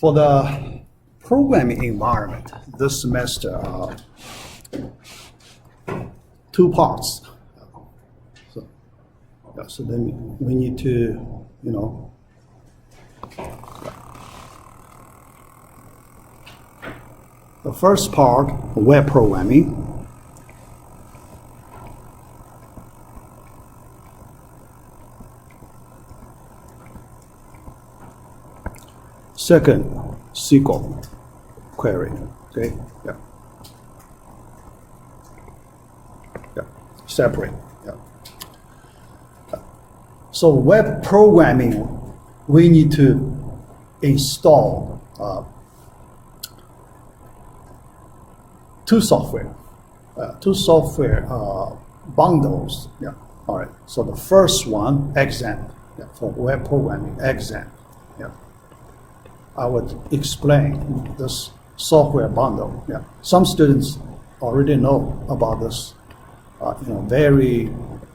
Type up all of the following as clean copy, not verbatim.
For the programming environment, this semester, two parts. So then we need to, the first part, web programming. Second, SQL query. Okay, yeah. Separate. So web programming, we need to install two software bundles. Yeah. All right. So the first one, exam. Yeah, for web programming, exam. Yeah. I would explain this software bundle. Yeah. Some students already know about this. Very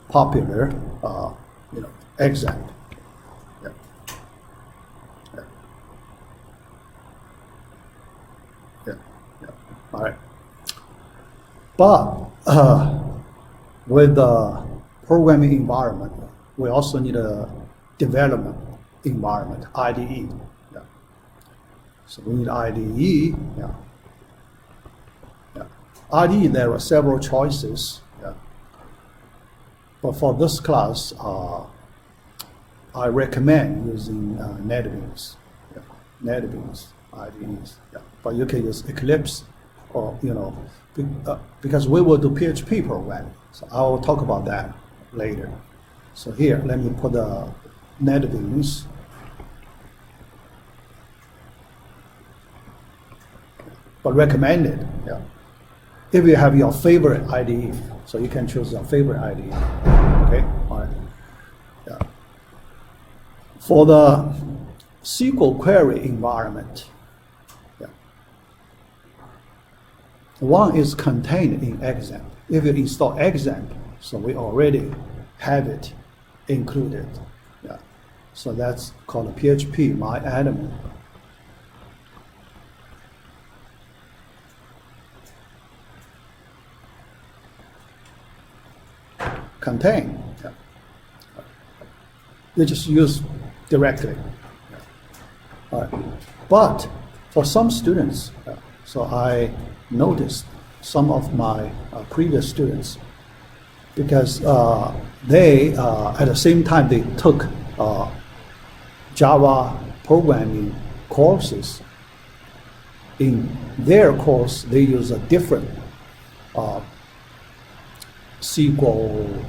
popular. Exam. Yeah. Yeah. Yeah. Yeah. All right. But with the programming environment, we also need a development environment, IDE. Yeah. So we need IDE. Yeah. Yeah. IDE, there are several choices. Yeah. But for this class, I recommend using NetBeans, NetBeans IDEs. Yeah. But you can use Eclipse, or because we will do PHP programming. So I will talk about that later. So here, let me put the NetBeans. But recommended. Yeah. If you have your favorite IDE, so you can choose your favorite IDE. Okay. All right. Yeah. For the SQL query environment, yeah, one is contained in exam. If you install exam, so we already have it included. Yeah. So that's called a PHP MyAdmin. Contain. Yeah. You just use directly. All right. But for some students, so I noticed some of my previous students, because they, at the same time, they took Java programming courses. In their course, they use a different SQL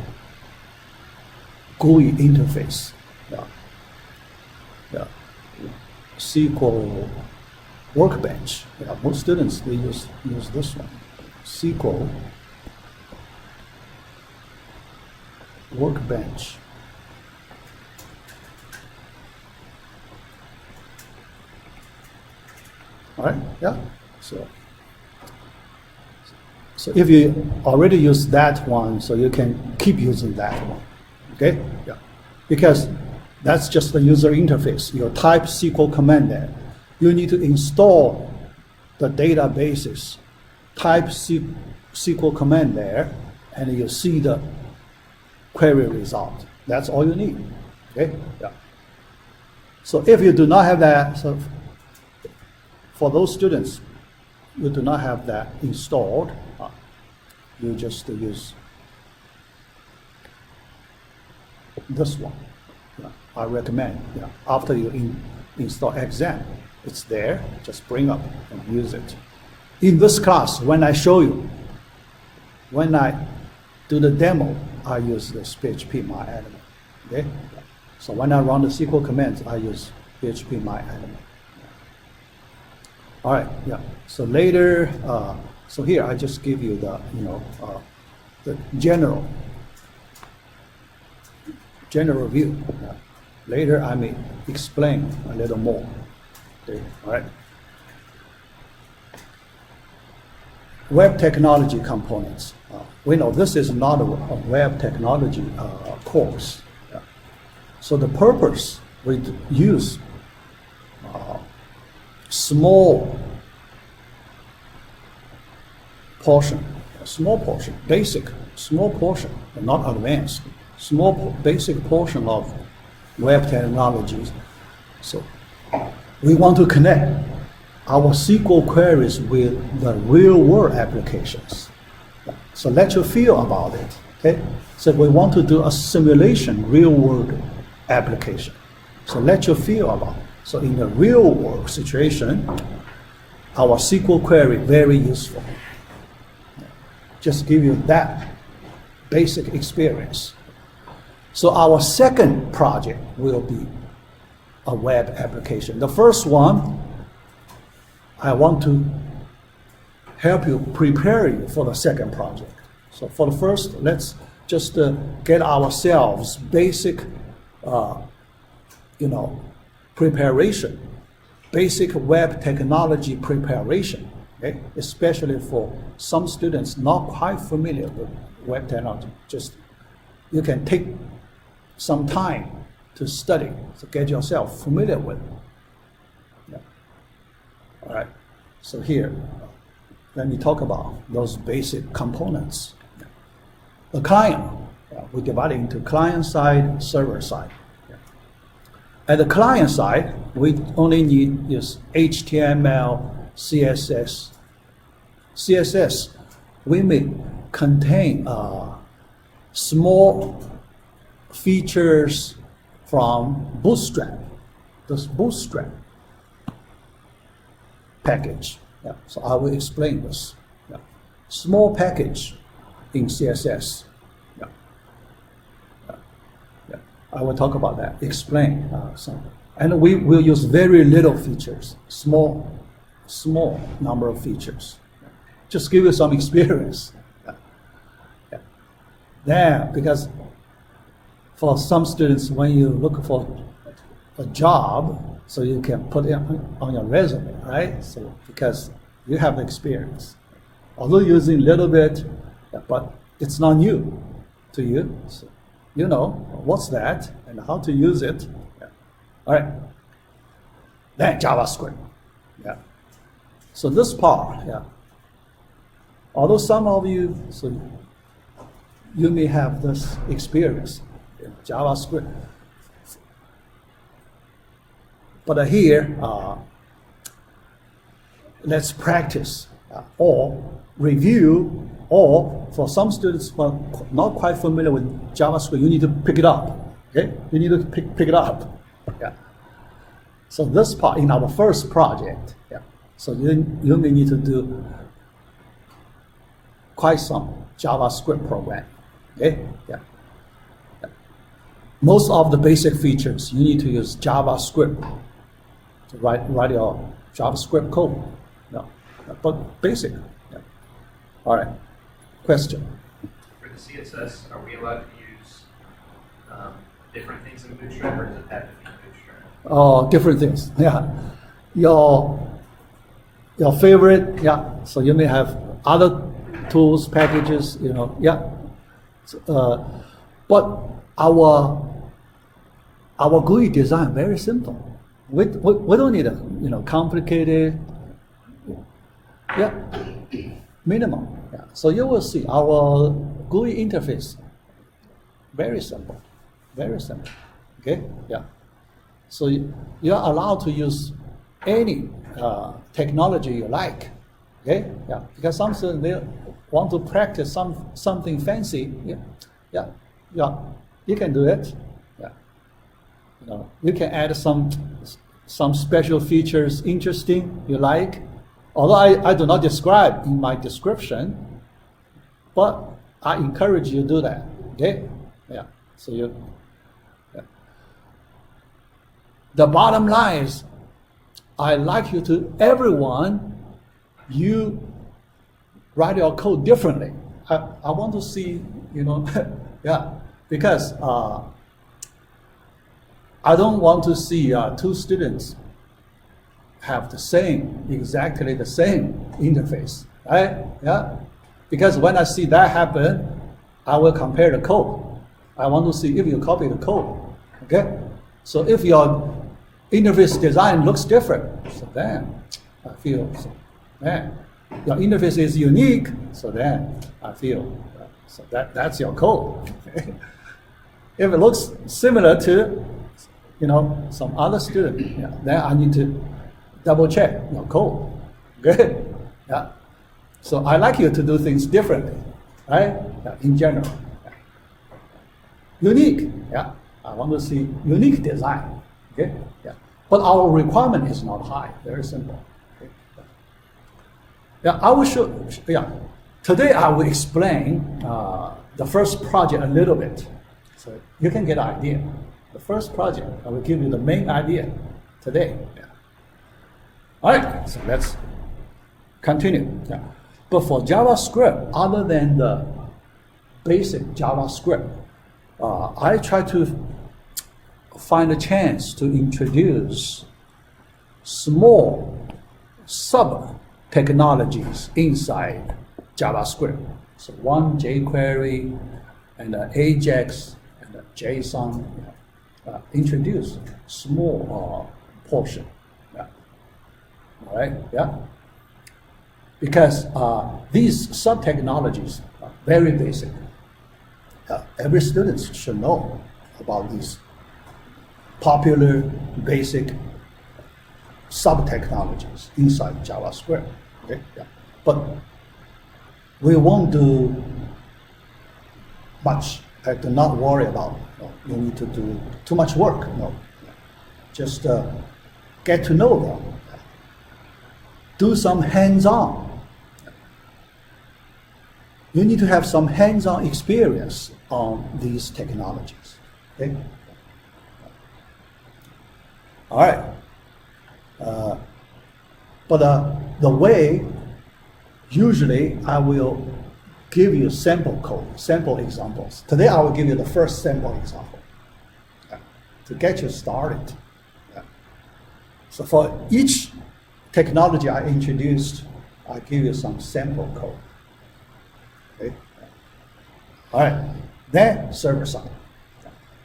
GUI interface. Yeah. Yeah. SQL Workbench. Yeah, most students, they use this one. SQL Workbench. All right, yeah. So if you already use that one, so you can keep using that one. Okay? Yeah. Because that's just the user interface. You type SQL command there. You need to install the databases, type SQL command there, and you see the query result. That's all you need. Okay? Yeah. So if you do not have that, so for those students, you do not have that installed, you just use this one. Yeah, I recommend. Yeah, after you install exam, it's there. Just bring up and use it. In this class, when I show you, when I do the demo, I use this PHP MyAdmin. Okay. So when I run the SQL commands, I use PHP MyAdmin. All right. Yeah. So later, so here I just give you the the general view. Yeah. Later I may explain a little more. Okay. All right. Web technology components. We know this is not a web technology course. Yeah. So the purpose we use small portion, basic, small portion, not advanced, basic portion of web technologies. So we want to connect our SQL queries with the real world applications. So let you feel about it, okay? So we want to do a simulation real world application. So let you feel about it. So in the real world situation, our SQL query very useful. Just give you that basic experience. So our second project will be a web application. The first one, I want to help you prepare you for the second project. So for the first, let's just get ourselves basic, preparation, basic web technology preparation, okay? Especially for some students not quite familiar with web technology. Just you can take some time to study, to get yourself familiar with it. Yeah. All right, so here, let me talk about those basic components. The client, we divide it into client side, server side. At the client side, we only need use HTML, CSS. CSS, we may contain small features from Bootstrap, this Bootstrap package. Yeah, so I will explain this. Yeah. Small package in CSS. Yeah. Yeah. I will talk about that, explain some. And we will use very little features, small number of features. Just give you some experience. Yeah. Yeah. Then, because for some students, when you look for a job, so you can put it on your resume, right? So because you have experience, although using a little bit, but it's not new to you. So you know what's that and how to use it. Yeah. All right. Then JavaScript. Yeah. So this part, yeah. Although some of you, so you may have this experience in JavaScript. But here, let's practice or review, or for some students who are not quite familiar with JavaScript, you need to pick it up. Okay, you need to pick it up. Yeah. So this part in our first project, yeah. So you may need to do quite some JavaScript program. Okay, yeah. Most of the basic features you need to use JavaScript to write your JavaScript code. No, but basic. Yeah. All right. Question. For the CSS, are we allowed to use different things in Bootstrap, or does it have to be Bootstrap? Oh, different things. Yeah. Your favorite. Yeah. So you may have other tools, packages. You know. Yeah. But our GUI design very simple. We don't need a complicated. Yeah, minimum. Yeah. So you will see our GUI interface very simple, very simple. Okay. Yeah. So you are allowed to use any technology you like. Okay. Yeah. Because some students they want to practice something fancy. Yeah. Yeah. Yeah. You can do it. You can add some special features, interesting, you like. Although I do not describe in my description, but I encourage you to do that. Okay? Yeah. So the bottom line is, I like you to everyone, you write your code differently. I want to see, yeah, because I don't want to see two students have exactly the same interface, right? Yeah, because when I see that happen, I will compare the code. I want to see if you copy the code, okay? So if your interface design looks different. So then I feel, so, man, your interface is unique. So then I feel, so that's your code. If it looks similar to, some other student, then I need to double check your code. Good, yeah. So I like you to do things differently, right? Yeah, in general. Yeah. Unique, yeah. I want to see unique design, okay? Yeah. But our requirement is not high, very simple. Okay? Yeah, I will show, Today I will explain the first project a little bit, so you can get an idea. The first project, I will give you the main idea today. Yeah. All right, so let's continue. Yeah. But for JavaScript, other than the basic JavaScript, I try to find a chance to introduce small sub-technologies inside JavaScript. So one jQuery and an Ajax and a JSON introduce small portion. Yeah. All right, yeah. Because these sub-technologies are very basic. Every student should know about these popular basic sub-technologies inside JavaScript. Okay? Yeah. But we won't do much. Do not worry about. You need to do too much work. No, just get to know them. Do some hands-on. You need to have some hands-on experience on these technologies. Okay. All right. But the way, usually I will give you sample code, sample examples. Today I will give you the first sample example to get you started. So for each technology I introduced, I give you some sample code. Okay. All right. Then server side.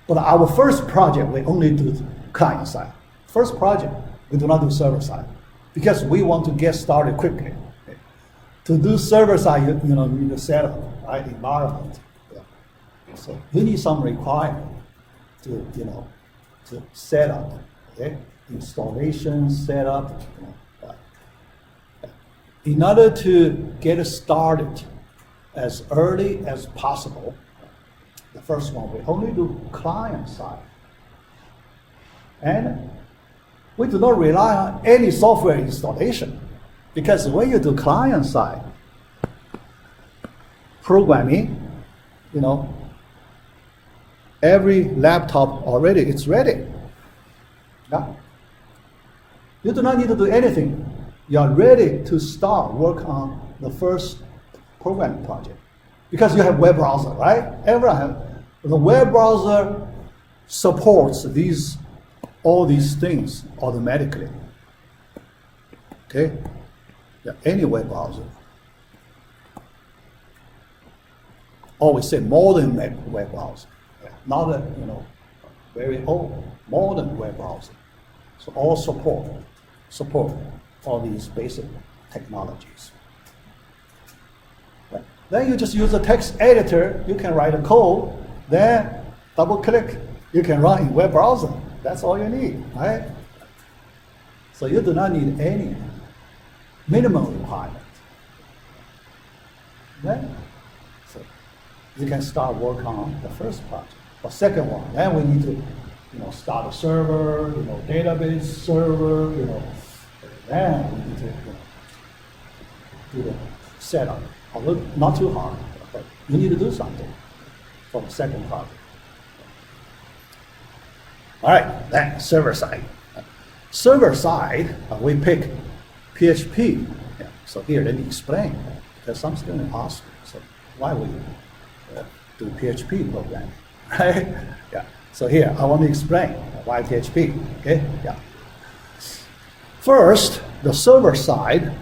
But our first project, we only do client side. First project, we do not do server side because we want to get started quickly. Okay. To do server side, you need to set up right environment. Yeah. So you need some requirement to to set up. Okay, installation setup. In order to get started as early as possible, the first one we only do client side, and we do not rely on any software installation, because when you do client side programming, every laptop already it's ready. Yeah? You do not need to do anything. You are ready to start work on the first programming project because you have web browser, right? Everyone have the web browser supports all these things automatically. Okay, yeah, any web browser. Always say modern web browser, not a very old modern web browser. So all support all these basic technologies. Right. Then you just use a text editor. You can write a code. Then double click. You can run in web browser. That's all you need, right? So you do not need any minimum requirement. Then, so you can start work on the first project. Or second one, then we need to, start a server, database server, then we need to do the setup. Although not too hard, but you need to do something for the second project. All right, then server side. Server side, we pick PHP. Yeah, so here, let me explain. Because some students ask, so why would you do PHP programming, right? Yeah. So here, I want to explain why PHP. Okay. Yeah. First, the server side,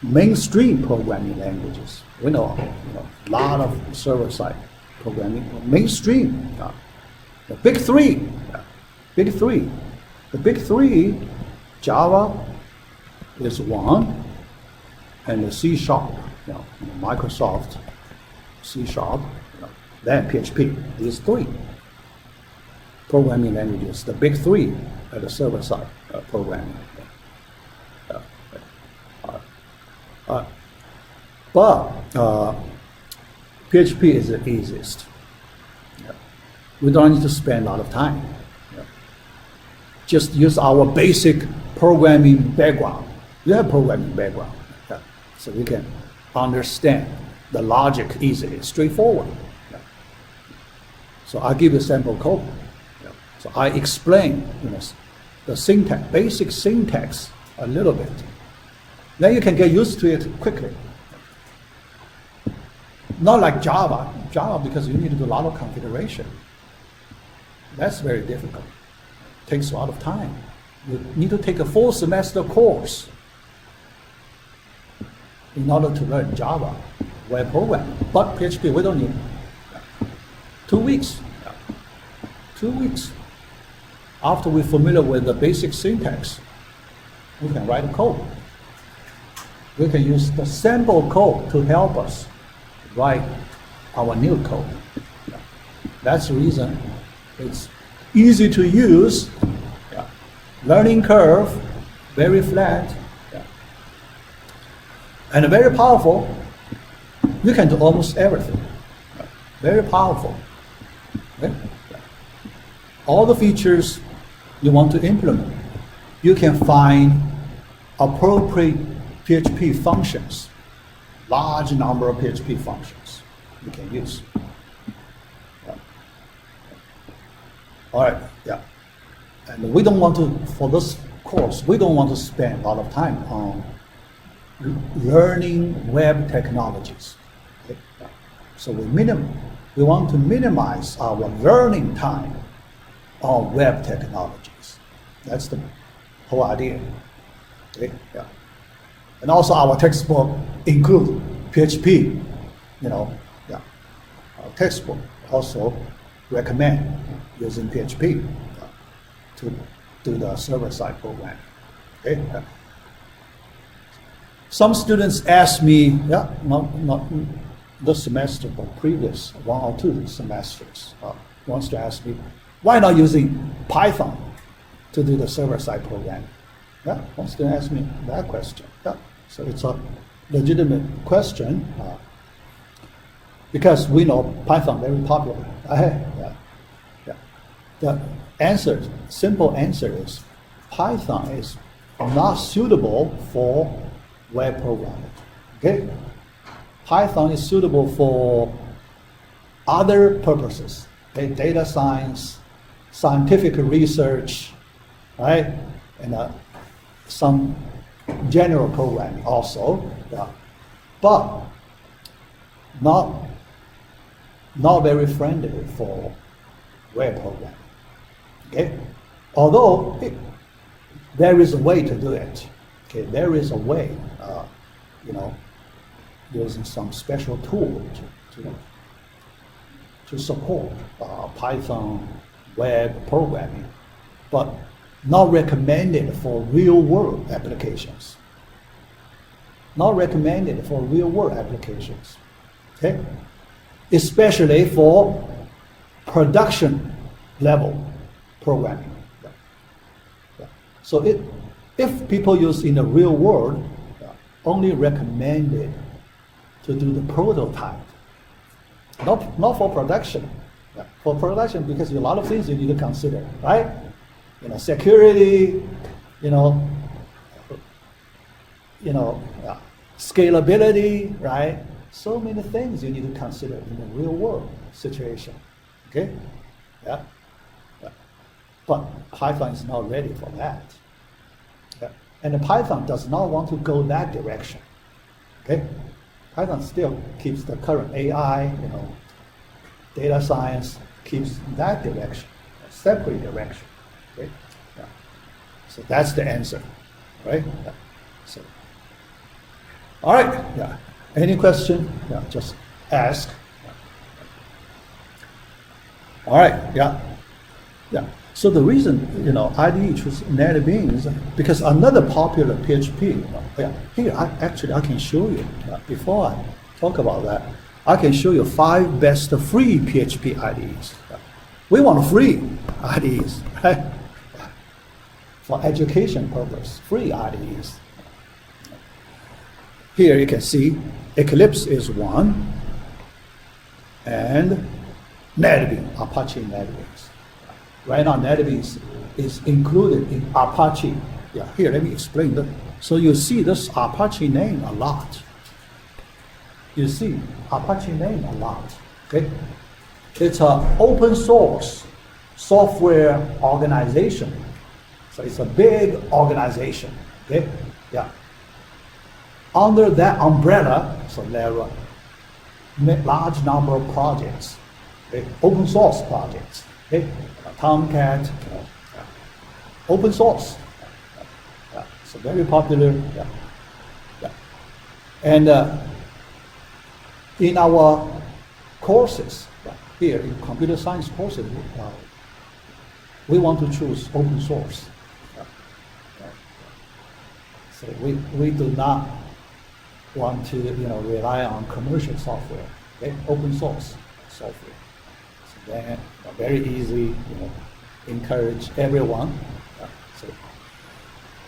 mainstream programming languages. We know, a lot of server side programming. Mainstream. The big three. The big three, Java is one, and the C#, Microsoft, C#, then PHP. These three programming languages, the big three at the server side programming. But PHP is the easiest. We don't need to spend a lot of time. Just use our basic programming background. You have programming background, so you can understand the logic easily, straightforward. So I give you sample code. So I explain, the syntax, basic syntax a little bit. Then you can get used to it quickly. Not like Java. Java, because you need to do a lot of configuration. That's very difficult. Takes a lot of time. You need to take a full semester course in order to learn Java, web programming. But PHP, we don't need 2 weeks. 2 weeks. After we're familiar with the basic syntax, we can write a code. We can use the sample code to help us write our new code. That's the reason it's easy to use, learning curve, very flat, and very powerful. You can do almost everything. Very powerful. Okay? All the features you want to implement, you can find appropriate PHP functions, large number of PHP functions you can use. All right, and we don't want to, for this course, we don't want to spend a lot of time on learning web technologies. Okay? So we want to minimize our learning time on web technologies. That's the whole idea. Okay? And also our textbook include PHP. Our textbook also recommend using PHP to do the server-side program. Okay? Some students ask me, not this semester, but previous 1 or 2 semesters, wants to ask me, why not using Python to do the server-side program? Wants to ask me that question. So it's a legitimate question because we know Python very popular. The answer, simple answer is Python is not suitable for web programming. Okay? Python is suitable for other purposes. Okay? Data science, scientific research, right? And some general programming also, but not very friendly for web programming. Okay, although there is a way to do it. Okay, there is a way, using some special tool to support Python web programming, but not recommended for real-world applications. Not recommended for real-world applications. Okay, especially for production level programming. So if people use in the real world, only recommended to do the prototype, not for production. For production, because a lot of things you need to consider, right? Security, scalability, right? So many things you need to consider in the real world situation. Okay? But Python is not ready for that. And the Python does not want to go that direction. Okay? Python still keeps the current AI, data science, keeps that direction, a separate direction. Okay? So that's the answer, right? So, all right. Any question? Just ask. All right. So the reason, IDE choose NetBeans, because another popular PHP, here, I can show you, before I talk about that, I can show you 5 best free PHP IDEs. We want free IDEs, right? For education purpose, free IDEs. Here you can see Eclipse is one, and NetBeans, Apache NetBeans. Right now, NetBeans is included in Apache. Yeah, here, let me explain that. So you see this Apache name a lot. You see Apache name a lot, okay? It's an open source software organization. So it's a big organization, okay? Yeah. Under that umbrella, so there are large number of projects, okay? Open source projects, okay? Tomcat, open source. So very popular. And in our courses, here in computer science courses, we want to choose open source. So we do not want to rely on commercial software, okay? Open source software. So then very easy, encourage everyone. So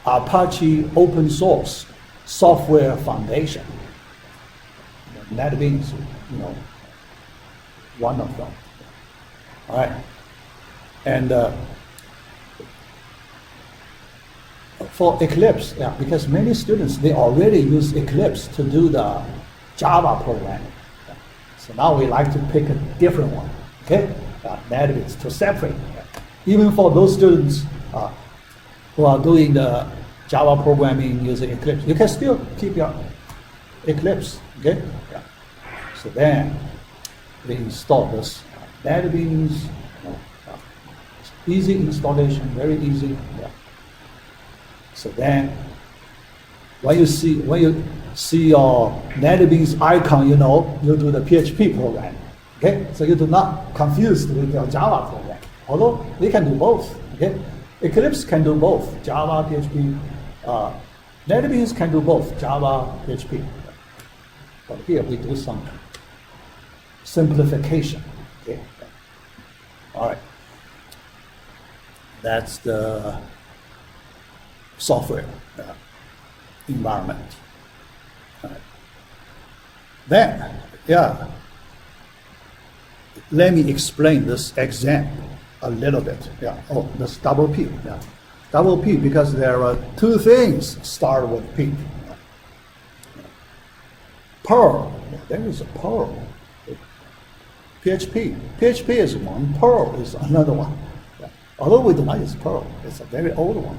Apache Open Source Software Foundation. NetBeans, one of them. All right, and for Eclipse, because many students, they already use Eclipse to do the Java programming. So now we like to pick a different one, okay? NetBeans to separate. Even for those students who are doing the Java programming using Eclipse, you can still keep your Eclipse, okay? So then we install this NetBeans. Easy installation, very easy. So then, when you see your NetBeans icon, you do the PHP program. Okay, so you do not confuse with your Java program. Although we can do both. Okay, Eclipse can do both Java, PHP. NetBeans can do both Java, PHP. But here we do some simplification. Okay, all right. That's the software environment. Right. Then, let me explain this example a little bit. Oh, this double P. Double P, because there are 2 things start with P. Perl, there is a Perl. PHP is one, Perl is another one. Although we do not use Perl, it's a very old one.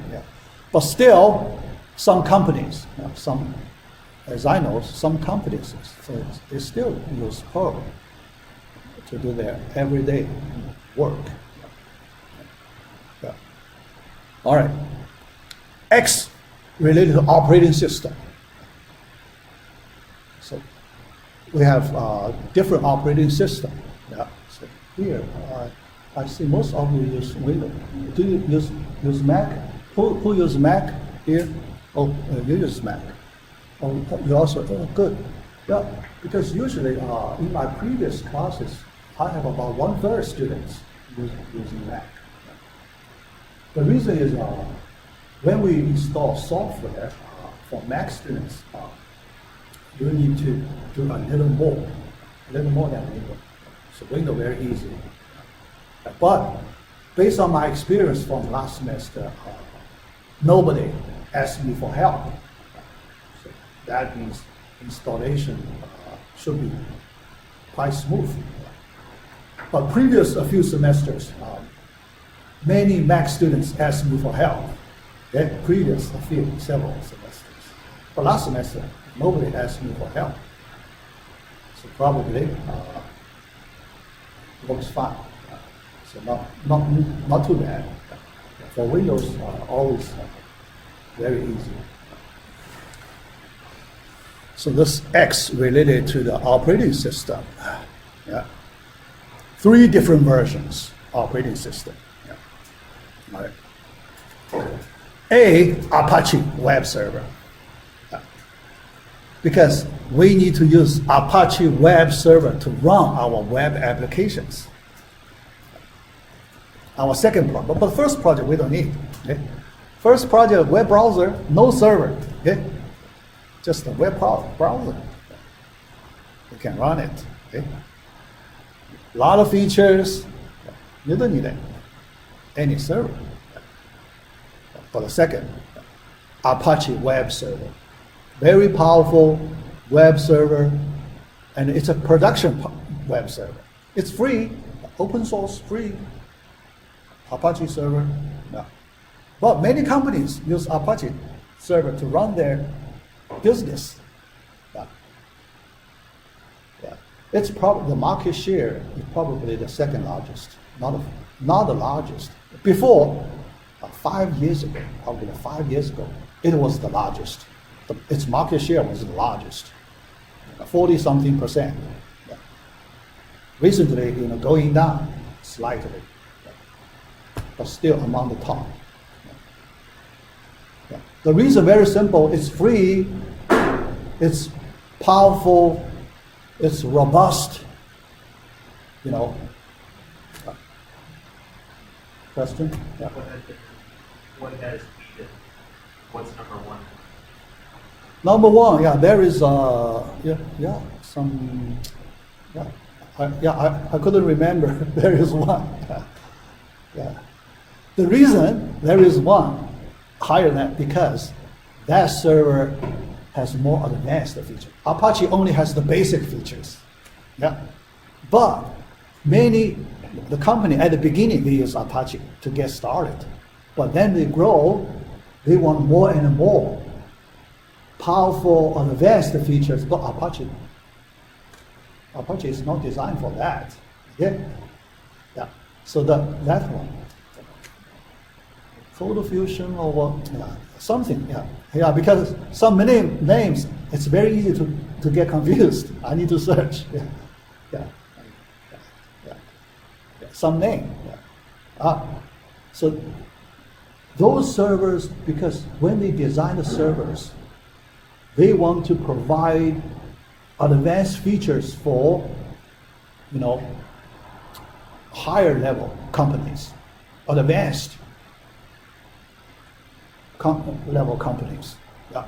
But still, some companies, as I know, some companies, so they still use Perl to do their everyday work. All right. X related to operating system. So we have different operating system. So here, I see most of you use Windows. Do you use Mac? Who use Mac here? Oh, you use Mac. Oh, you also, good. Yeah, because usually in my previous classes, I have about 1/3 students using Mac. The reason is when we install software for Mac students, you need to do a little more than Windows. So Windows very easy. But based on my experience from last semester, nobody asked me for help. So that means installation should be quite smooth. But previous a few semesters, many Mac students asked me for help. Okay? Previous several semesters. But last semester, nobody asked me for help. So probably works fine. So not too bad. For Windows, always very easy. So this X related to the operating system. 3 different versions operating system. All right. A, Apache web server. Because we need to use Apache web server to run our web applications. Our second project, but the first project we don't need. Okay? First project, web browser, no server. Okay? Just a web browser. You can run it. Okay? A lot of features. You don't need any server. For the second, Apache web server. Very powerful web server, and it's a production web server. It's free, open source, free. Apache server, no. But many companies use Apache server to run their business. Yeah. Yeah. It's probably the market share is probably the second largest, not the largest. Before, 5 years ago, probably 5 years ago, it was the largest. Its market share was the largest, 40-something%. Yeah. Recently, going down slightly, but still among the top. Yeah. The reason very simple: it's free, it's powerful, it's robust. Question? Yeah. What has beaten? What's number one? Number one, yeah, there is I couldn't remember. There is one. Yeah. The reason there is one higher than because that server has more advanced features. Apache only has the basic features. Yeah. But the company at the beginning they use Apache to get started. But then they grow, they want more and more powerful, advanced features, but Apache is not designed for that. Yeah, yeah. So that one, Code Fusion or what? Something. Yeah, yeah. Because some names, it's very easy to get confused. I need to search. Yeah, yeah, yeah. Yeah. Some name. Yeah. So those servers, because when they design the servers, they want to provide advanced features for, higher level companies, advanced level companies. Yeah.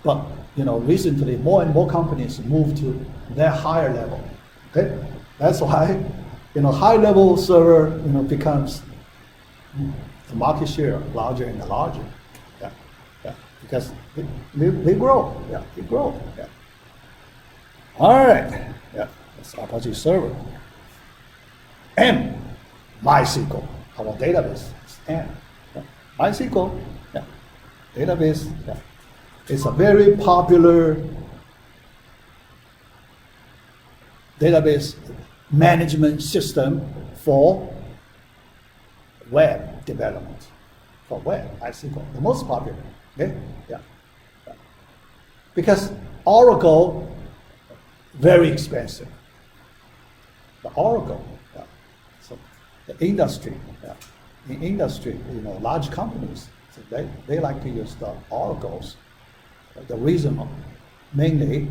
But recently more and more companies move to that higher level. Okay, that's why high level server becomes the market share larger and larger. Because they grow, yeah, they grow, yeah. All right, yeah, that's Apache server. M, MySQL, our database is M. Yeah. MySQL, yeah, database, yeah. It's a very popular database management system for web development, for web, MySQL, the most popular. Okay? Yeah. Yeah. Because Oracle, very expensive. The Oracle, yeah. So the industry, yeah. In industry, large companies, so they like to use the Oracles. The reason mainly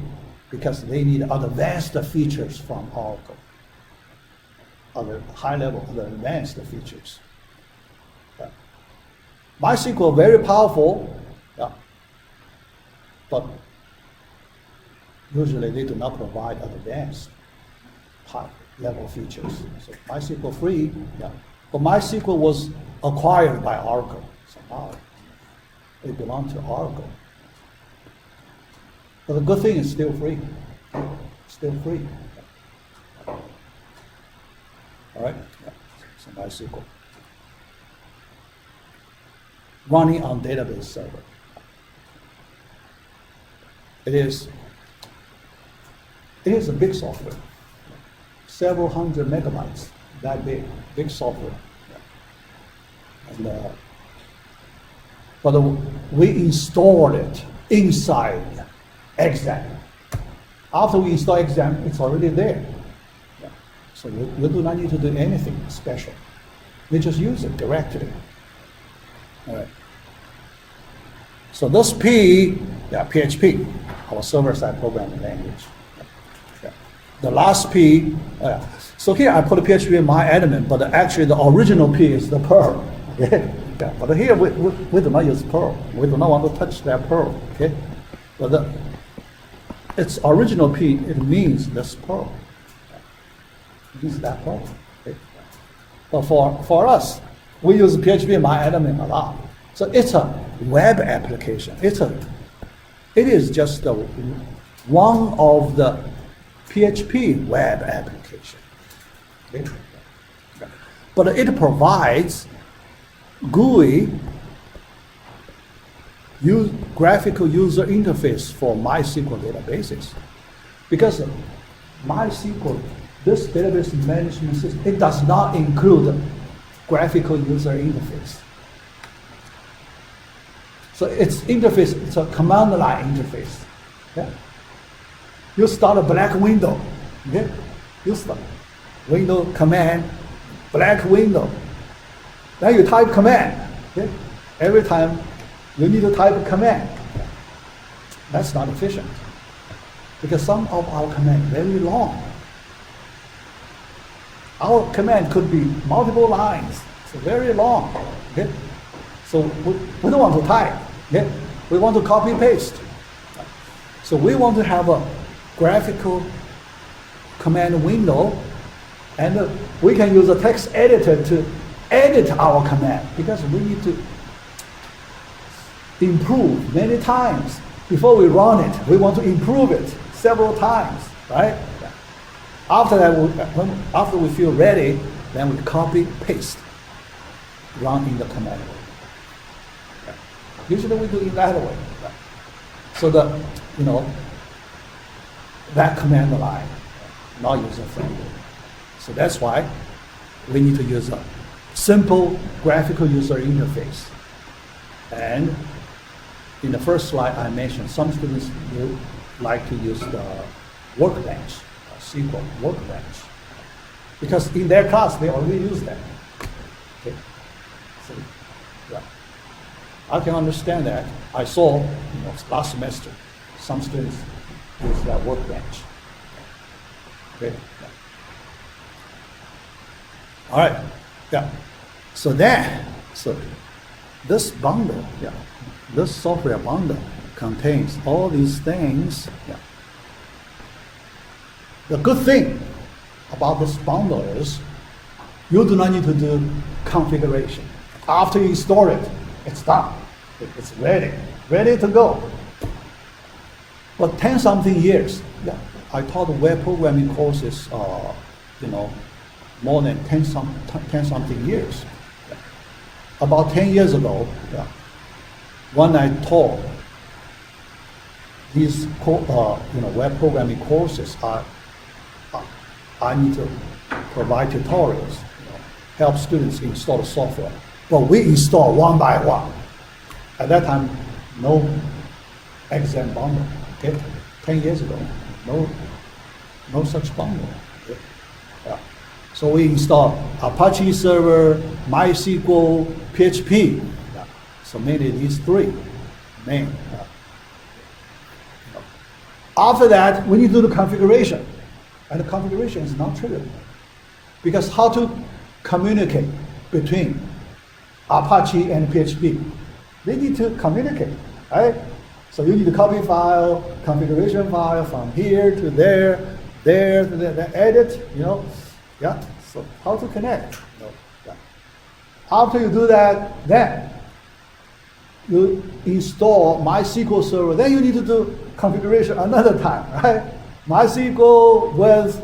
because they need advanced features from Oracle. Other high level, other advanced features. Yeah. MySQL very powerful. Yeah. But usually they do not provide advanced high level features. So MySQL free, yeah. But MySQL was acquired by Oracle. So now it belongs to Oracle. But the good thing is still free. Still free. Yeah. All right? Yeah. So MySQL. Running on database server. It is a big software, several hundred megabytes, that big software. And, but we installed it inside exam. After we install exam, it's already there. Yeah. So you do not need to do anything special. we just use it directly. All right. So this P, yeah, PHP, our server-side programming language. Yeah. The last P, so here I put PHP in my element, but actually the original P is the Perl. Okay? Yeah, but here we do not use Perl. We do not want to touch that Perl. Okay? But its original P, it means this Perl. It means that Perl. Okay? But for us, we use PHP in my element a lot. So it's a web application. It is just one of the PHP web application. Okay? But it provides GUI, graphical user interface for MySQL databases. Because MySQL, this database management system, it does not include graphical user interface. So its interface, it's a command line interface. Yeah? You start a black window. Okay? You start window command, black window. Then you type command. Okay? Every time you need to type a command. That's not efficient. Because some of our commands are very long. Our command could be multiple lines. It's very long. Okay? So we don't want to type. Okay? We want to copy paste. So we want to have a graphical command window, and we can use a text editor to edit our command, because we need to improve many times before we run it. We want to improve it several times, right? After that, after we feel ready, then we copy paste, run in the command window. Usually we do it that way. So that command line, not user friendly. So that's why we need to use a simple graphical user interface. And in the first slide I mentioned, some students will like to use the workbench, SQL workbench, because in their class they already use that. Okay. So, yeah. I can understand that. I saw, last semester, some students use that workbench. Okay. Yeah. All right. Yeah. So this bundle, yeah, this software bundle contains all these things. Yeah. The good thing about this bundle is you do not need to do configuration. After you install it, it's done. It's ready to go. For 10-something years, yeah, I taught web programming courses, more than 10-something years. Yeah. About 10 years ago, yeah, when I taught these web programming courses, I need to provide tutorials, help students install the software. But we install one by one. At that time, no exam bundle. Okay, 10 years ago, no such bundle. Okay? Yeah. So we install Apache server, MySQL, PHP. Yeah. So mainly these three main. After that, we need to do the configuration, and the configuration is not trivial, because how to communicate between Apache and PHP. They need to communicate, right? So you need to copy file, configuration file from here to there to there, edit, yeah. So how to connect? Yeah. After you do that, then you install MySQL server. Then you need to do configuration another time, right? MySQL with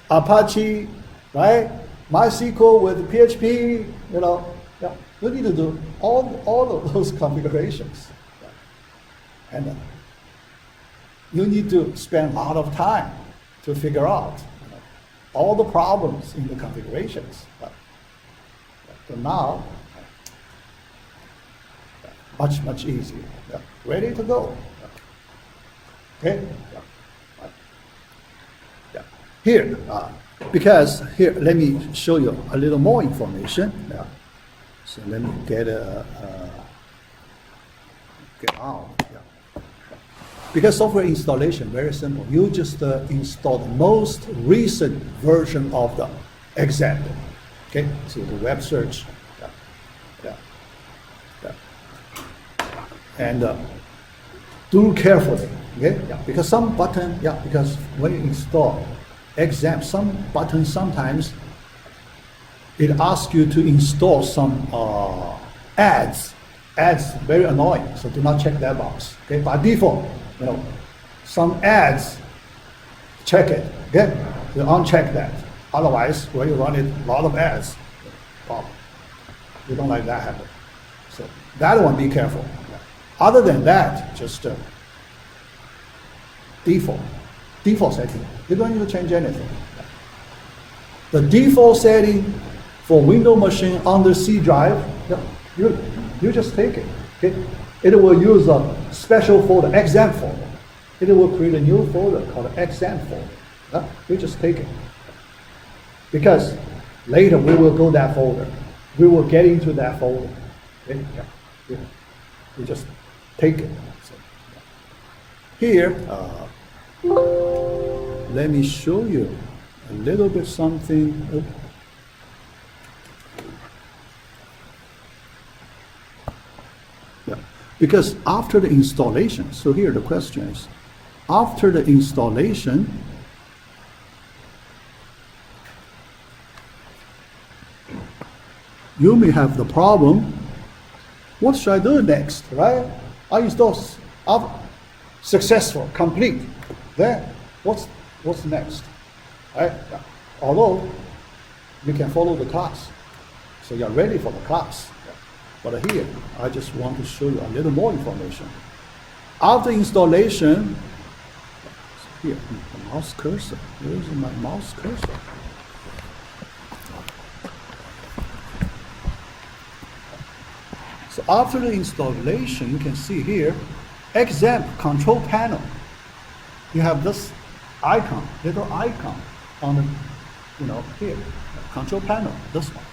Apache, right? MySQL with PHP, yeah. You need to do all of those configurations. And you need to spend a lot of time to figure out all the problems in the configurations. But now, much easier. Yeah. Ready to go. Okay? Yeah. Here, Because here, let me show you a little more information. Yeah. So let me get out. Yeah. Because software installation, very simple. You just install the most recent version of the example. Okay, so the web search. Yeah. Yeah. Yeah. And do carefully. Okay, yeah. Because some button, yeah, because when you install exam, some buttons sometimes it asks you to install some ads. Ads very annoying, so do not check that box. Okay, by default, some ads, check it. Okay, you uncheck that. Otherwise, when you run it, a lot of ads, problem. You don't like that happen. So that one, be careful. Other than that, just default setting. You don't need to change anything. The default setting for Windows machine under C drive, you just take it. Okay? It will use a special folder, exam folder. It will create a new folder called exam folder. You just take it. Because later we will go that folder. We will get into that folder. Okay? Yeah. You just take it. So, here, let me show you a little bit something. Yeah. Because after the installation, so here the question is, after the installation, you may have the problem, what should I do next, right? I install successful, complete. Then what's next, right? Yeah. Although you can follow the class, so you're ready for the class. Yeah. But here, I just want to show you a little more information. After installation, here, the mouse cursor. Where is my mouse cursor? So after the installation, you can see here, exam control panel. You have this icon, little icon on the, here, control panel, this one,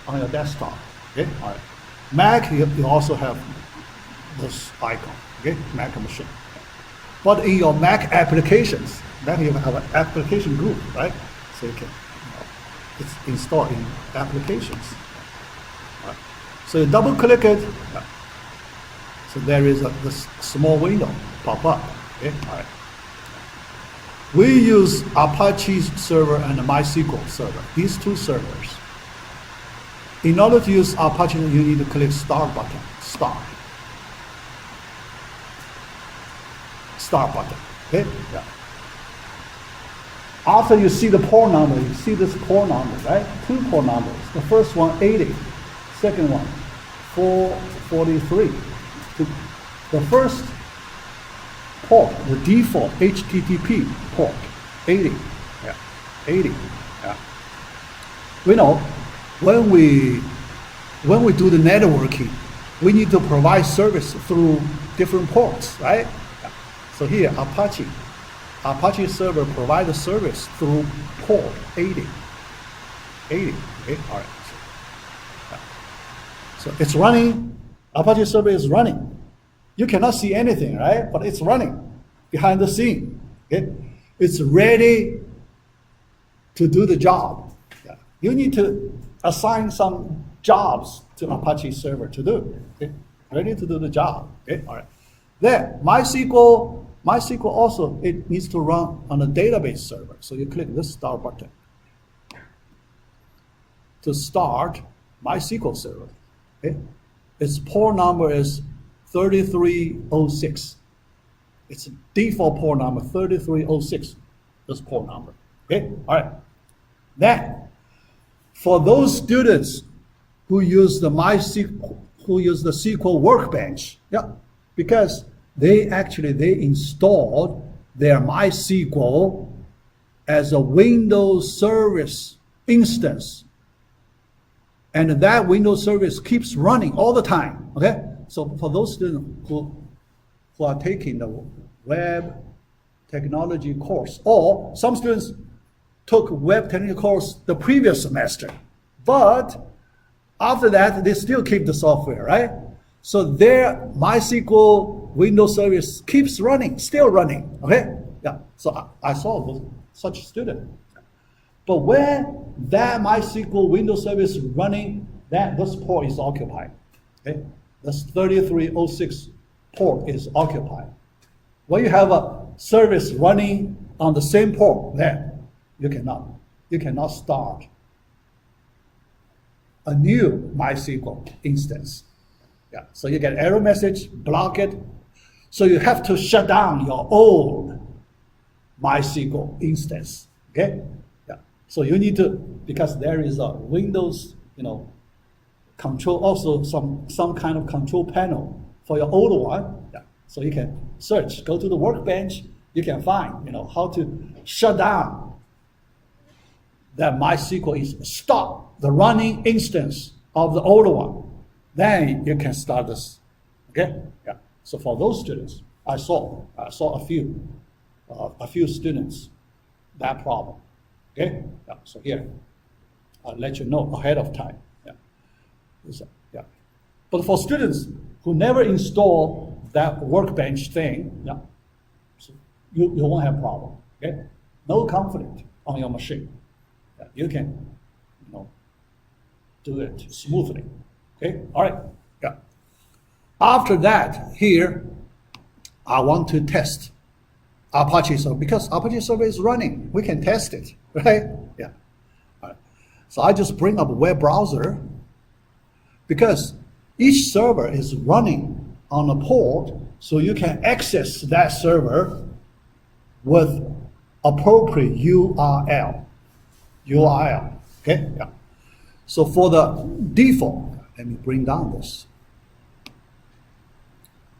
on your desktop. Okay, all right. Mac, you also have this icon. Okay, Mac machine. But in your Mac applications, then you have an application group, right? So you can, it's installed in applications. All right. So you double click it. Yeah. So there is this small window pop up. Okay, all right. We use Apache server and MySQL server, these two servers. In order to use Apache, you need to click Start button, Start button, okay? Yeah. After you see the port number, you see this port number, right? Two port numbers. The first one, 80. Second one, 443. The first port, the default HTTP port, 80. Yeah, 80. Yeah. We know when we do the networking, we need to provide service through different ports, right? Yeah. So here, Apache server provides service through port 80. 80. Okay, all right. So it's running. Apache server is running. You cannot see anything, right? But it's running behind the scene. Okay? It's ready to do the job. Yeah. You need to assign some jobs to Apache server to do. Okay? Ready to do the job. Okay? All right. Then MySQL also, it needs to run on a database server. So you click this Start button to start MySQL server. Okay? Its port number is 3306. It's a default port number, 3306, this port number. Okay, all right. Then, for those students who use the SQL Workbench, yeah, because they installed their MySQL as a Windows service instance, and that Windows service keeps running all the time. Okay. So for those students who are taking the web technology course, or some students took web technical course the previous semester, but after that, they still keep the software, right? So their MySQL Windows service keeps running, still running, okay? Yeah, so I saw such a student. But when that MySQL Windows service is running, this port is occupied, okay? This 3306 port is occupied. When you have a service running on the same port, then you cannot start a new MySQL instance. Yeah, so you get error message, block it. So you have to shut down your old MySQL instance. Okay? Yeah. So you need to, because there is a Windows, control, also some kind of control panel for your old one. Yeah. So you can search, go to the workbench, you can find, how to shut down that MySQL is stop the running instance of the older one. Then you can start this. Okay? Yeah. So for those students, I saw a few students that problem. Okay? Yeah. So here, I'll let you know ahead of time. Yeah. Yeah. But for students who never install that workbench thing, yeah, so you won't have problem. Okay? No conflict on your machine. Yeah, you can, do it smoothly. Okay, all right, yeah. After that, here, I want to test Apache server, because Apache server is running. We can test it, right? Yeah. All right. So I just bring up a web browser, because each server is running on a port, so you can access that server with appropriate URL, okay? Yeah. So for the default, let me bring down this.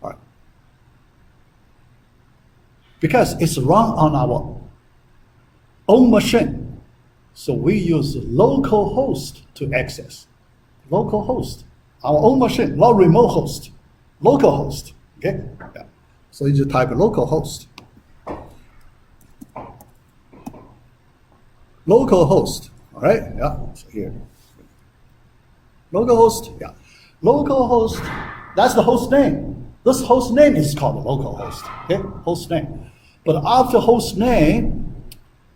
All right. Because it's run on our own machine, so we use localhost to access. Localhost, our own machine, not remote host, localhost, okay? Yeah. So you just type localhost. Localhost, all right? Yeah, so here. Localhost, yeah. Localhost, that's the host name. This host name is called localhost, okay? Host name. But after host name,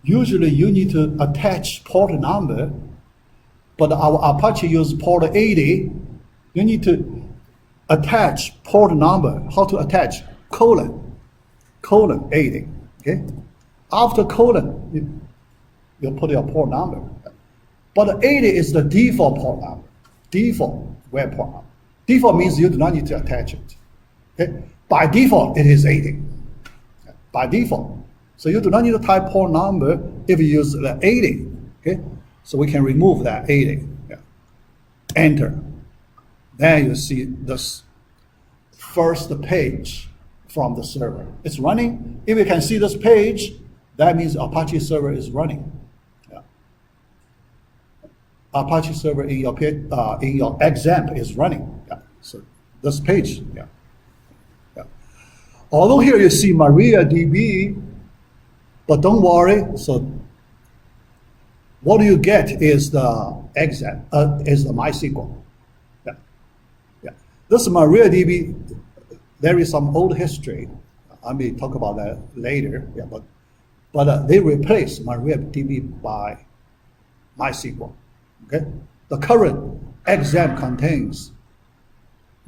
usually you need to attach port number, but our Apache uses port 80. You need to attach port number. How to attach? Colon 80, okay? After colon, you put your port number. But 80 is the default port number. Default web port number. Default means you do not need to attach it. Okay? By default, it is 80. By default. So you do not need to type port number if you use the 80. Okay? So we can remove that 80. Yeah. Enter. Then you see this first page from the server. It's running. If you can see this page, that means Apache server is running. Apache server in your example is running. Yeah. So this page, yeah. Yeah. Although here you see MariaDB, but don't worry. So what you get is the is the MySQL. Yeah. Yeah. This MariaDB, there is some old history. I may talk about that later. Yeah, but they replace MariaDB by MySQL. Okay, the current exam contains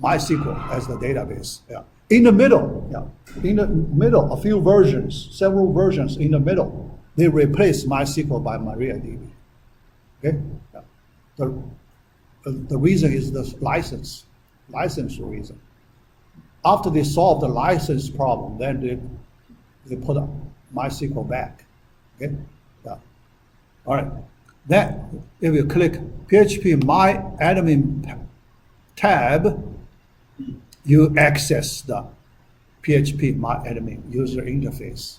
MySQL as the database. Yeah, in the middle, a few versions, several versions in the middle, they replace MySQL by MariaDB. Okay, yeah. The reason is the license reason. After they solve the license problem, then they put MySQL back. Okay, yeah. All right. Then, if you click PHP My Admin tab, you access the PHP My Admin user interface.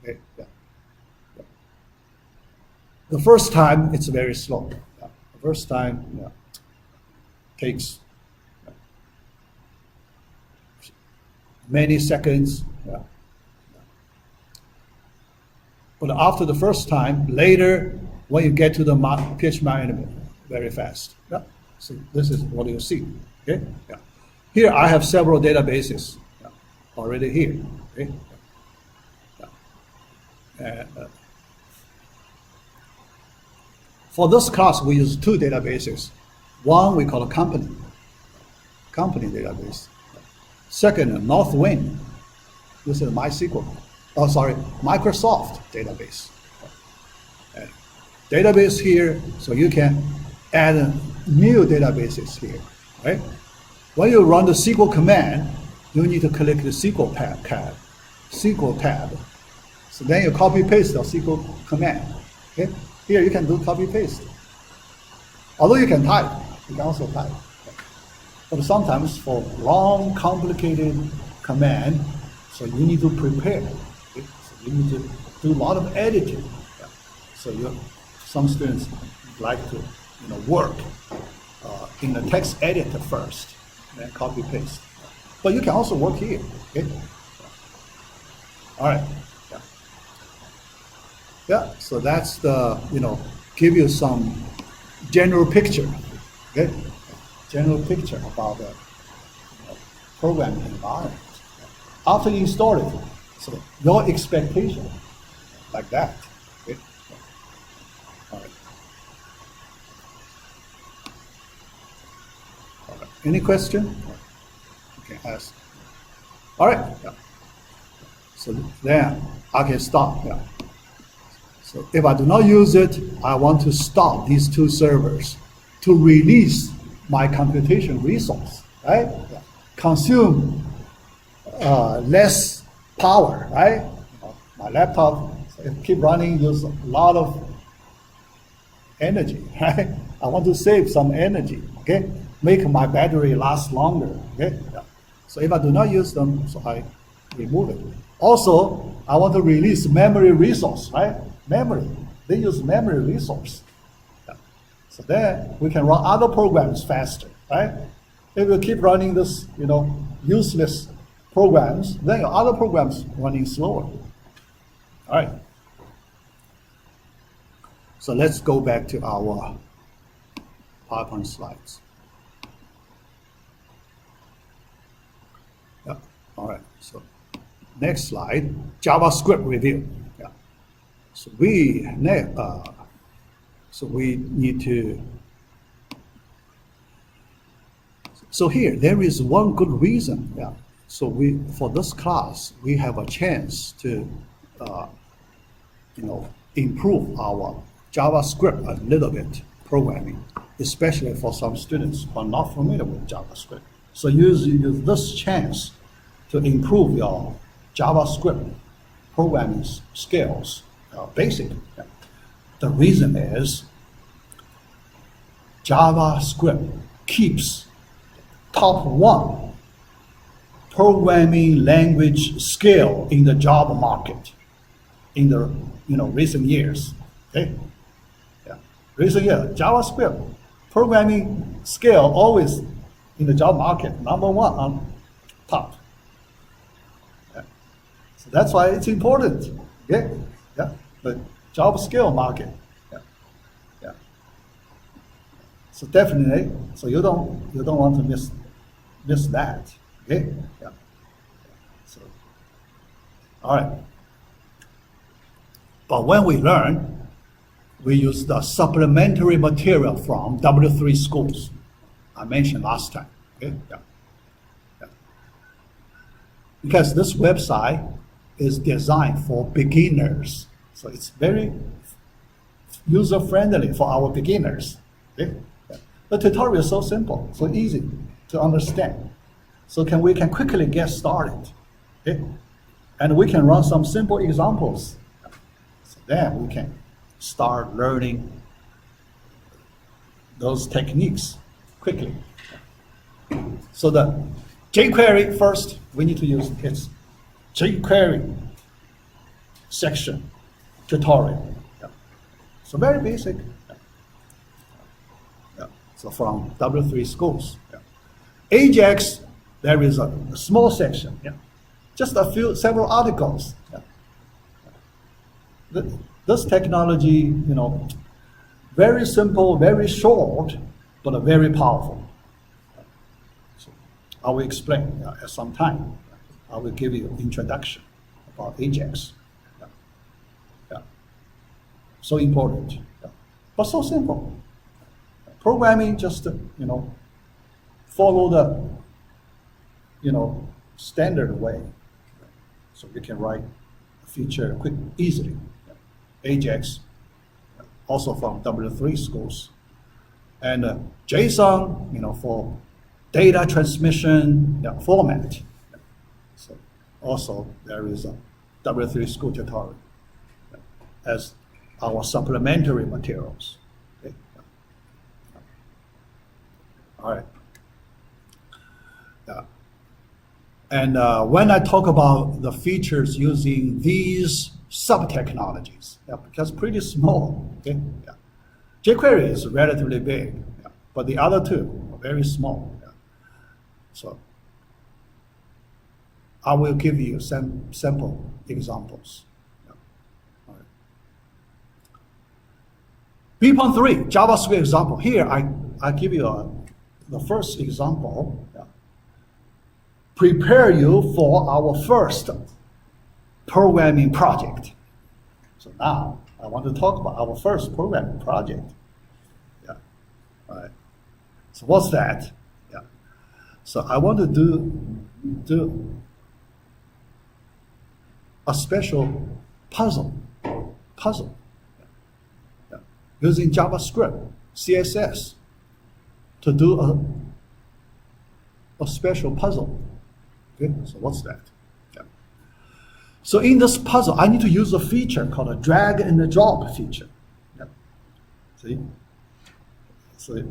Okay? Yeah. Yeah. The first time, it's very slow. Yeah. The first time takes many seconds. Yeah. But after the first time, later, when you get to the PH management, very fast. Yeah. So this is what you see. Okay. Yeah. Here I have several databases already here. Okay. And, for this class, we use two databases. One we call a company database. Second, Northwind. This is MySQL. Oh, sorry, Microsoft database. Database here, so you can add new databases here, right? When you run the SQL command, you need to click the SQL tab. So then you copy paste the SQL command. Okay? Here you can do copy paste. Although you can type, you can also type. But sometimes for long, complicated command, so you need to prepare. Okay? So you need to do a lot of editing. Yeah. So some students like to work in the text editor first, then copy paste. But you can also work here. Okay? All right. Yeah, so that's the, give you some general picture, okay? General picture about the programming environment. After you install it, so your expectation, like that, okay? All right. All right. Any question? You can ask. All right. Yeah. So then I can stop. Yeah. So if I do not use it, I want to stop these two servers to release my computation resource, right? Yeah. Consume less power, right? My laptop, if I keep running, use a lot of energy, right? I want to save some energy, okay? Make my battery last longer, okay? Yeah. So if I do not use them, so I remove it. Also, I want to release memory resource, right? Memory, they use memory resource. Yeah. So then we can run other programs faster, right? If you keep running this, useless programs, then your other programs running slower. All right. So let's go back to our PowerPoint slides. Yeah. All right. So next slide, JavaScript review. Yeah. So we need to. So here there is one good reason. Yeah. So for this class we have a chance to, improve our JavaScript a little bit programming, especially for some students who are not familiar with JavaScript. So use this chance to improve your JavaScript programming skills, basic. The reason is JavaScript keeps top one programming language skill in the job market in the recent years. Okay, yeah, recent years JavaScript programming skill always in the job market number one on top. So that's why it's important. Okay? Yeah. The job skill market. Yeah. Yeah. So definitely, so you don't want to miss that. Okay? Yeah. So all right. But when we learn, we use the supplementary material from W3 schools. I mentioned last time. Okay? Yeah. Yeah. Because this website is designed for beginners. So it's very user-friendly for our beginners. Okay? Yeah. The tutorial is so simple, so easy to understand. So we can quickly get started. Okay? And we can run some simple examples. So then we can start learning those techniques quickly. So the jQuery first, we need to use its jQuery section tutorial. Yeah. So very basic. Yeah. Yeah. So from W3 schools. Yeah. Ajax, there is a small section. Yeah. Just several articles. Yeah. This technology, very simple, very short, but very powerful. So I will explain at some time. I will give you introduction about Ajax. Yeah. So important, but so simple. Programming just, follow the, standard way. So you can write a feature quick, easily. Ajax, also from W3 schools. And JSON, for data transmission format. So also there is a W3 school tutorial as our supplementary materials. Okay? All right. And when I talk about the features using these sub-technologies, because pretty small, okay? jQuery is relatively big, but the other two are very small. So I will give you some sample examples. All right. B.3, JavaScript example. Here, I give you the first example. Prepare you for our first programming project. So now, I want to talk about our first programming project. All right. So what's that? So I want to do a special puzzle, using JavaScript, CSS, to do a special puzzle. Okay, so what's that? So in this puzzle, I need to use a feature called a drag and drop feature. See? So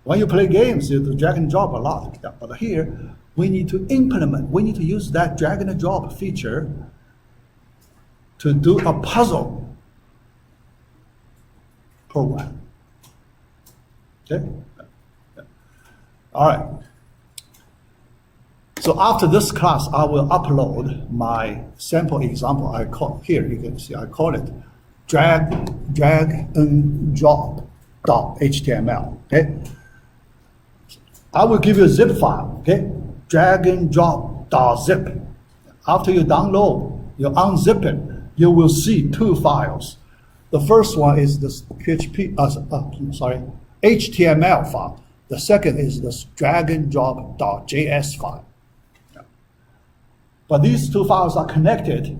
when you play games, you do drag and drop a lot. But here, we need to use that drag and drop feature to do a puzzle program. Okay? All right. So after this class, I will upload my sample example. Here you can see I call it drag and drop .html. Okay. I will give you a zip file. Okay. Drag and drop .zip. After you download, you unzip it, you will see two files. The first one is this HTML file. The second is this drag and drop .js file. But these two files are connected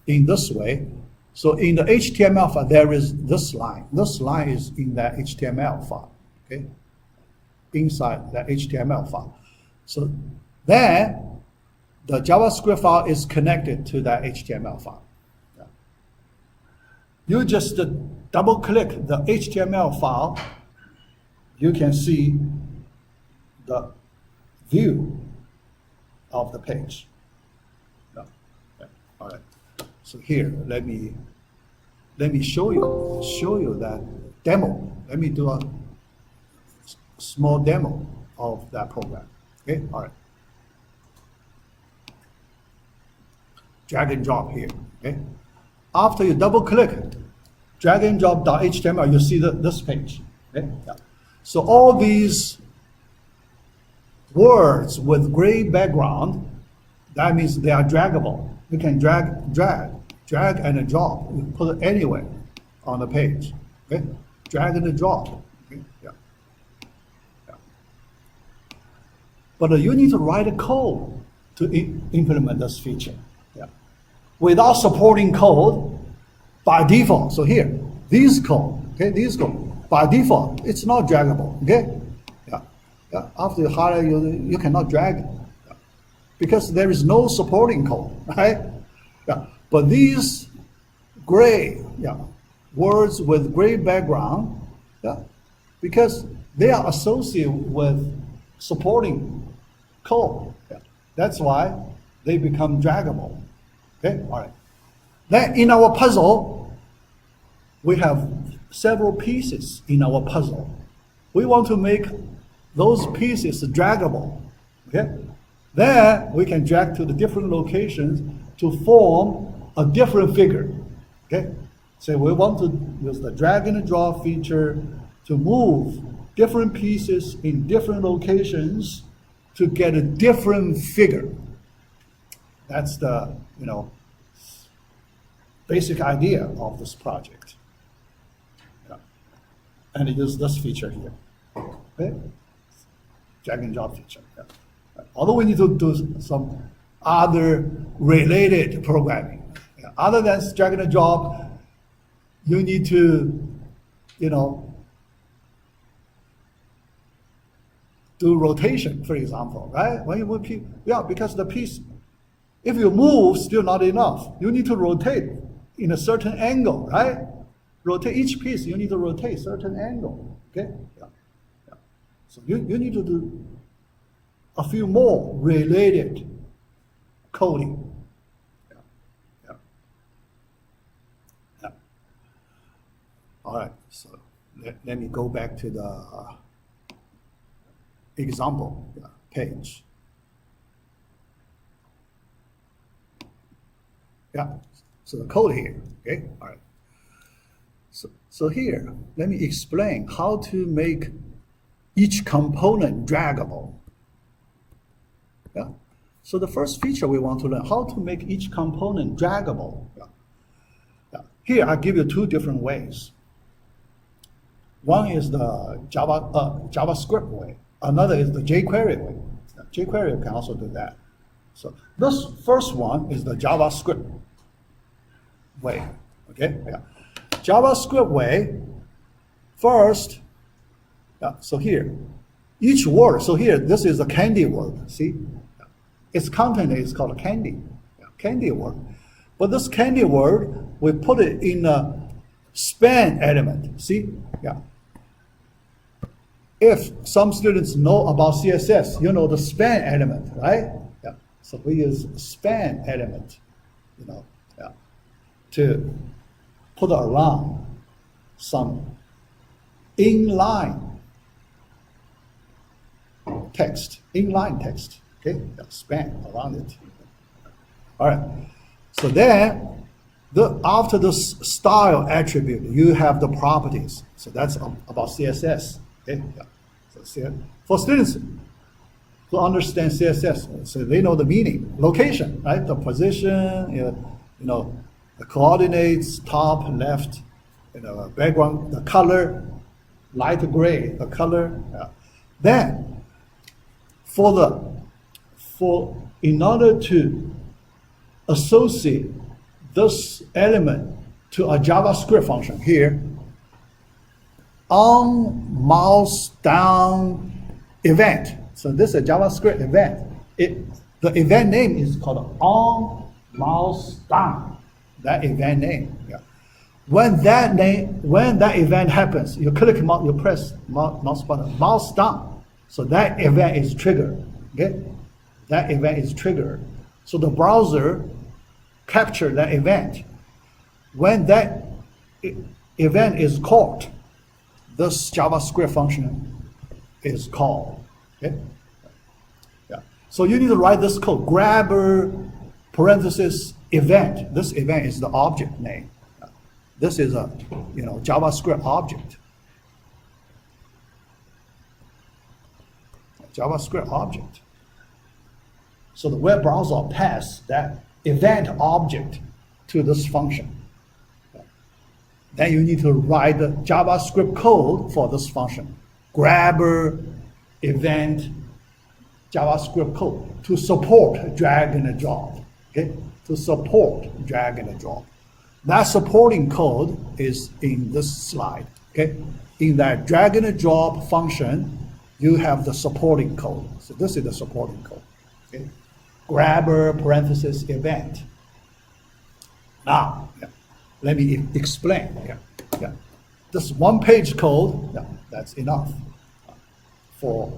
in this way. So in the HTML file, there is this line. This line is in that HTML file, okay? Inside that HTML file. So then the JavaScript file is connected to that HTML file. You just double click the HTML file, you can see the view of the page. All right. So here, let me show you that demo. Let me do a small demo of that program. Okay. All right. Drag and drop here. Okay. After you double click drag and drop .html, you see this page. Okay. Yeah. So all these words with gray background, that means they are draggable. You can drag and drop. You put it anywhere on the page. Okay? Drag and drop. Okay? Yeah. But you need to write a code to implement this feature. Yeah. Without supporting code, by default, so here, these code, by default, it's not draggable. Okay? Yeah. After you hire, you cannot drag it. Because there is no supporting code, right? Yeah. But these gray words with gray background, because they are associated with supporting code. Yeah. That's why they become draggable. Okay, all right. Then in our puzzle, we have several pieces in our puzzle. We want to make those pieces draggable. Okay? Then we can drag to the different locations to form a different figure. Okay? Say we want to use the drag and drop feature to move different pieces in different locations to get a different figure. That's the, basic idea of this project. Yeah. And use this feature here. Okay? Drag and drop feature. Yeah. Although we need to do some other related programming. Yeah. Other than drag and drop, you need to, do rotation, for example, right? When you move, because the piece, if you move, still not enough. You need to rotate in a certain angle, right? Rotate each piece, you need to rotate certain angle, okay? Yeah. Yeah. So you need to do a few more related coding. Yeah. Yeah. Yeah. All right, so let me go back to the example page. Yeah, so the code here, okay, all right. So here, let me explain how to make each component draggable. Yeah, so the first feature we want to learn, how to make each component draggable. Yeah. Yeah. Here, I give you two different ways. One is the JavaScript way. Another is the jQuery way. jQuery can also do that. So this first one is the JavaScript way. Okay, yeah. JavaScript way. First, so here, each word. So here, this is a candy word. See, its content is called candy. Candy word. But this candy word, we put it in a span element. See, yeah. If some students know about CSS, you know the span element, right? Yeah. So we use span element, to put around some inline text, okay? Span around it. All right. So then, after this style attribute, you have the properties. So that's about CSS. Okay? Yeah. So for students who understand CSS, so they know the meaning, location, right? The position, the coordinates, top, left, background, the color, light gray, the color. Yeah. Then, in order to associate this element to a JavaScript function here, on mouse down event. So this is a JavaScript event. The event name is called on mouse down. That event name. Yeah. When that event happens, you click, you press mouse button, mouse down. So that event is triggered. Okay, that event is triggered. So the browser captures that event. When that event is called, this JavaScript function is called. Okay? Yeah. So you need to write this code, grabber parenthesis event. This event is the object name. This is a JavaScript object. JavaScript object. So the web browser passes that event object to this function. Then you need to write the JavaScript code for this function. Grabber event JavaScript code to support drag and drop. Okay? To support drag and drop. That supporting code is in this slide. Okay? In that drag and drop function, you have the supporting code. So this is the supporting code. Okay? Grabber parenthesis event. Now, let me explain. Yeah. This one-page code, that's enough for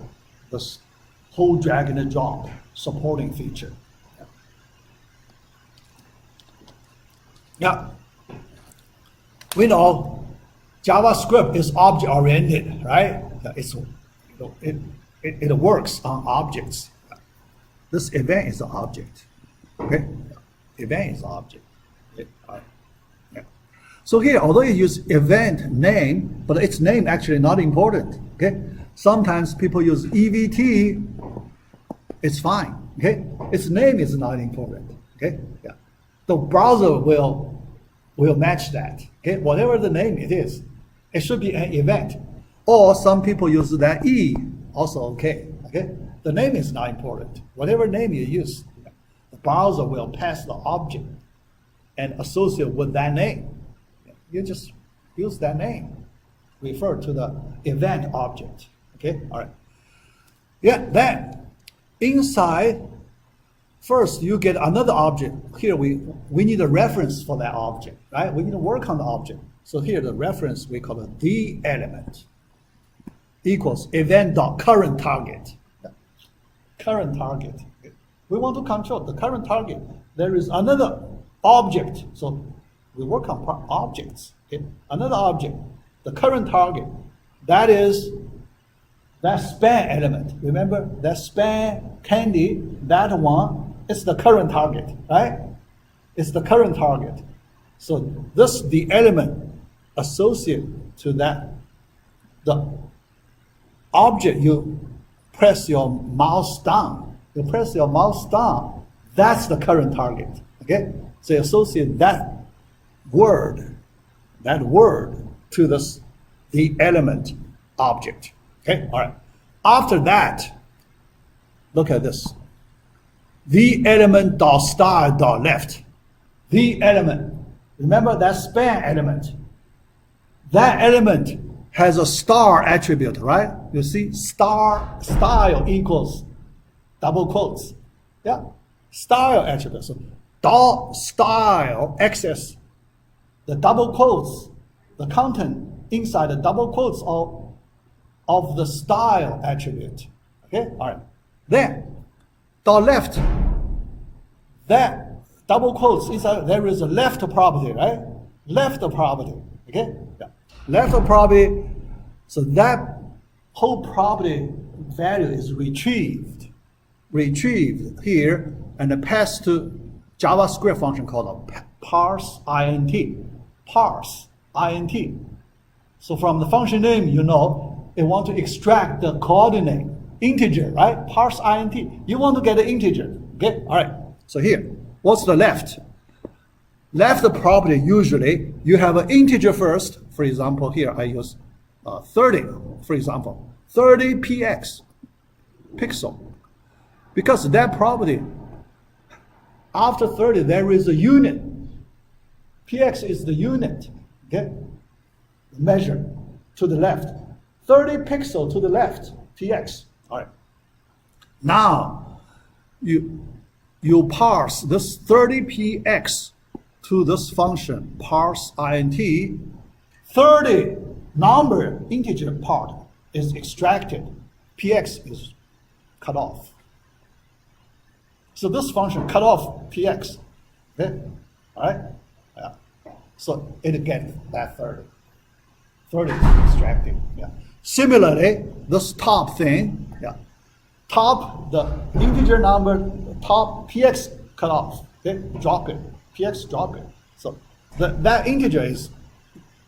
this whole drag and drop supporting feature. Yeah. We know JavaScript is object-oriented, right? It works on objects. This event is an object. Okay? Event is an object. Okay? All right. Yeah. So here, although you use event name, but its name actually not important. Okay. Sometimes people use EVT. It's fine. Okay. Its name is not important. Okay. Yeah. The browser will match that. Okay. Whatever the name it is, it should be an event. Or some people use that E. Also okay. Okay. The name is not important. Whatever name you use, the browser will pass the object and associate with that name. You just use that name, refer to the event object. Okay, all right. Yeah, then inside, first you get another object. Here we need a reference for that object, right? We need to work on the object. So here the reference we call it the element equals event.current target. Current target. We want to control the current target. There is another object. So we work on objects. Okay? Another object, the current target. That is that span element. Remember that span candy, that one is the current target, right? It's the current target. So this the element associated to that. The object you press your mouse down. You press your mouse down. That's the current target. Okay? So you associate that word to this the element object. Okay? All right. After that, look at this. The element dot style dot left. The element. Remember that span element. That element has a star attribute, right? You see, style equals double quotes. Yeah, style attribute. So dot style access the double quotes, the content inside the double quotes of the style attribute. Okay, all right. Then dot left, that double quotes inside there is a left property, right? Left property. Okay, yeah. Left property. So that whole property value is retrieved here and passed to JavaScript function called parse int. Parse int. So from the function name, you know, it want to extract the coordinate integer, right? Parse int. You want to get an integer. Okay, all right. So here, what's the left? Left property usually you have an integer first. For example, here I use 30, for example, 30 px, pixel. Because that property, after 30, there is a unit. Px is the unit, okay? Measure to the left. 30 pixel to the left, px. All right. Now, you parse this 30 px to this function, parse int. 30 number integer part is extracted. Px is cut off. So this function cut off px. Okay? All right? Yeah. So it gets that 30. 30 is extracted. Yeah. Similarly, this top thing, yeah. Top, the integer number, top px cut off. Okay? Drop it. Px drop it. So that integer is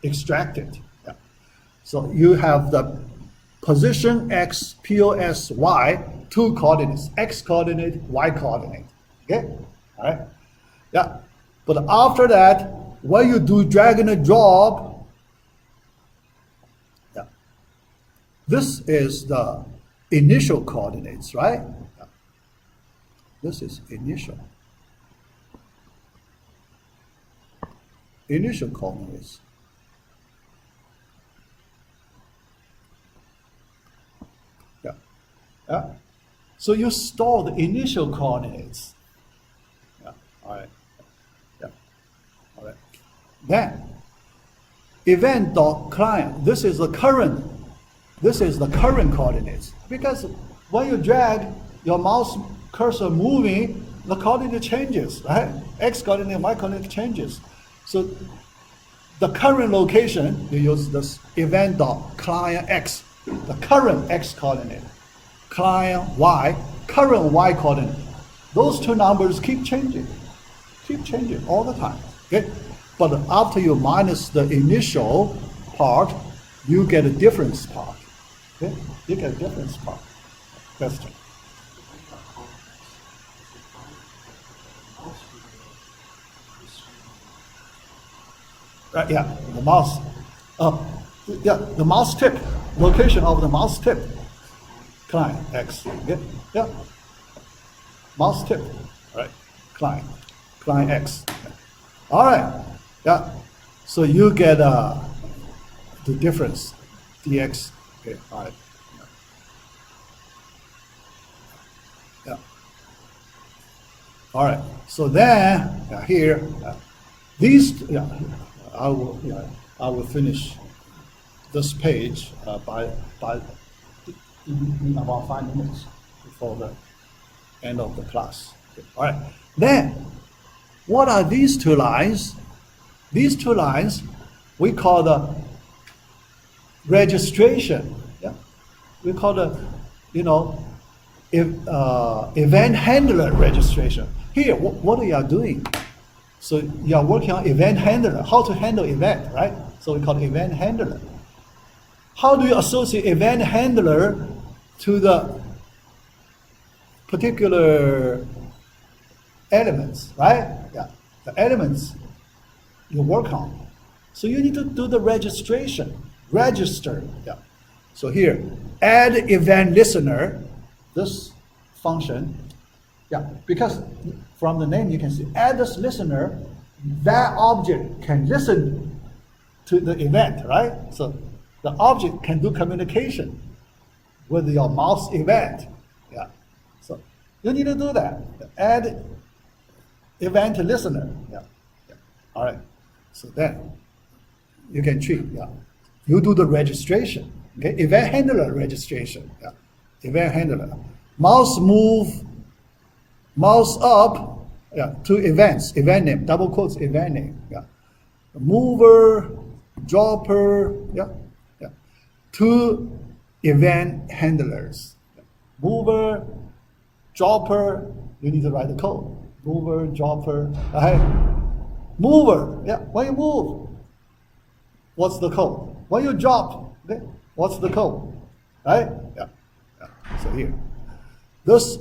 extracted. Yeah. So you have the position x, pos, y, two coordinates, x coordinate, y coordinate. Okay? All right? Yeah. But after that, when you do drag and drop, yeah. This is the initial coordinates, right? Yeah. This is initial coordinates. Yeah. Yeah. So you store the initial coordinates. Yeah. All right. Yeah. All right. Then event.client. This is the current coordinates. Because when you drag your mouse cursor moving, the coordinate changes, right? X coordinate, Y coordinate changes. So the current location, you use this event.client X, the current X coordinate, client Y, current Y coordinate. Those two numbers keep changing all the time. Okay? But after you minus the initial part, you get a difference part. Okay? You get a difference part. Question. Yeah, the mouse. Yeah, the mouse tip, location of the mouse tip. Client X. Okay? Yeah. Mouse tip. Right. Client X. All right. Yeah. So you get the difference, dx. Okay. All right. Yeah. All right. So then here, these. Yeah. I will finish this page by in about 5 minutes before the end of the class. Okay. All right. Then, what are these two lines? These two lines we call the registration. Yeah. We call the event handler registration. Here, what are you doing? So you are working on event handler, how to handle event, right? So we call it event handler. How do you associate event handler to the particular elements, right? Yeah, the elements you work on. So you need to do the registration, register. Yeah. So here, add event listener, this function. Yeah, because from the name you can see, add this listener, that object can listen to the event, right? So the object can do communication with your mouse event. Yeah. So you need to do that. Add event listener. Yeah. Yeah. All right. So then you can treat. Yeah. You do the registration. Okay. Event handler registration. Yeah. Event handler. Mouse move. Mouse up, yeah, to events, event name, double quotes, event name, yeah. Mover, dropper, yeah, yeah. To event handlers. Mover, dropper, you need to write the code. Mover, dropper, right? Mover, yeah, when you move, what's the code? When you drop, okay, what's the code? Right? Yeah, yeah. So here, this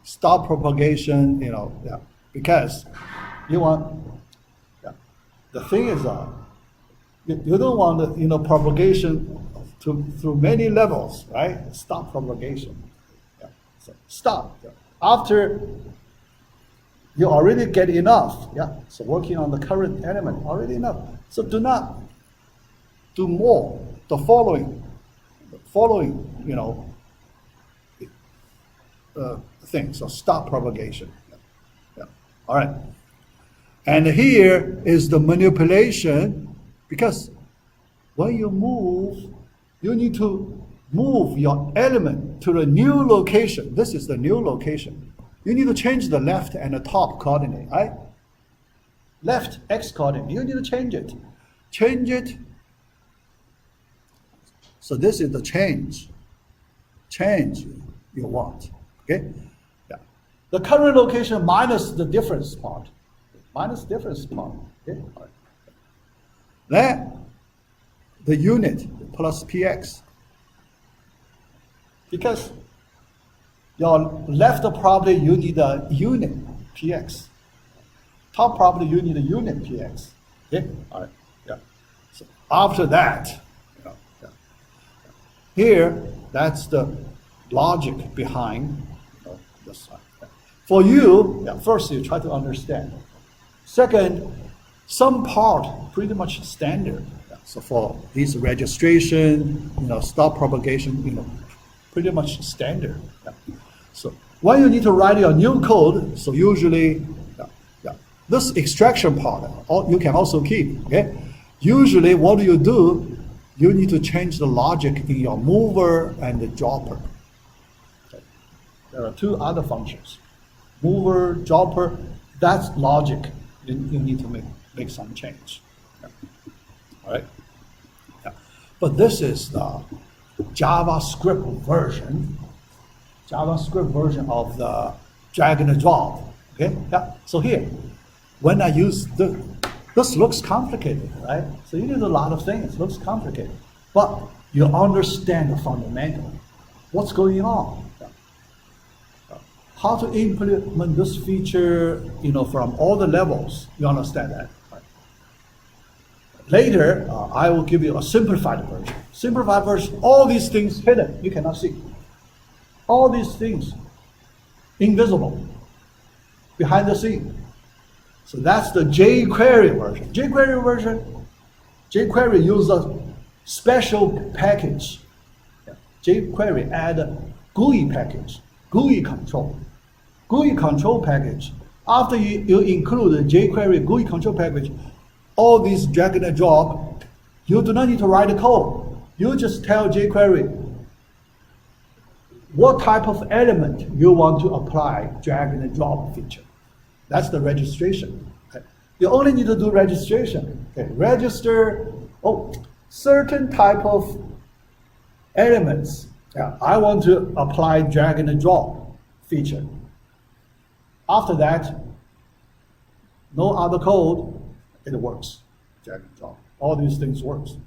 stop propagation, yeah, because you want, yeah, the thing is, you don't want the, propagation through many levels, right? Stop propagation. Yeah. So stop. Yeah. After you already get enough, yeah. So working on the current element already enough. So do not do more. The following, thing. So stop propagation. Yeah. Yeah. All right. And here is the manipulation, because when you move, you need to move your element to the new location. This is the new location. You need to change the left and the top coordinate, right? Left x coordinate. You need to change it. Change it. So this is the change. Change you want. Okay? Yeah. The current location minus the difference part. Minus difference part. Okay? All right. Then the unit plus px. Because your left property you need a unit px. Top property you need a unit px. Okay? All right. Yeah. So after that, yeah. Here, that's the logic behind this side. For you, first you try to understand. Second, some part pretty much standard. So for this registration, stop propagation, pretty much standard. So when you need to write your new code, so usually, this extraction part, you can also keep. Okay. Usually, what do? You need to change the logic in your mover and the dropper. Okay. There are two other functions. Mover, dropper, that's logic. You need to make some change. Yeah. All right? Yeah. But this is the JavaScript version of the drag and drop. Okay? Yeah. So here, when I use This looks complicated, right? So you need a lot of things. It looks complicated, but you understand the fundamental. What's going on? How to implement this feature, from all the levels. You understand that. Right? Later, I will give you a simplified version. Simplified version, all these things hidden, you cannot see. All these things invisible, behind the scene. So that's the jQuery version. jQuery uses a special package. jQuery add a GUI package, GUI control. GUI control package. After you include the jQuery GUI control package, all these drag and drop, you do not need to write the code. You just tell jQuery what type of element you want to apply drag and drop feature. That's the registration. Okay. You only need to do registration. Okay. Register certain type of elements. Yeah, I want to apply drag and drop feature. After that, no other code, it works. Drag and drop. All these things works.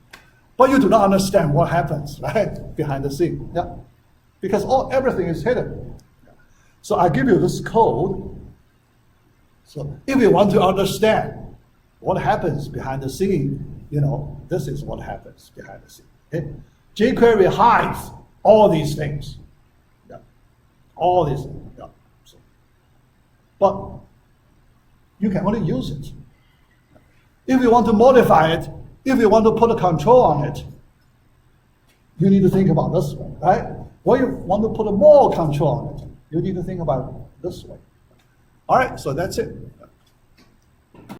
But you do not understand what happens, right? Behind the scene. Yeah. Because everything is hidden. So I give you this code. So if you want to understand what happens behind the scene, this is what happens behind the scene. Okay? jQuery hides all these things. Yeah. All these things. Yeah. So, but you can only use it. If you want to modify it, if you want to put a control on it, you need to think about this way, right? Or you want to put a more control on it, you need to think about it this way. All right, so that's it.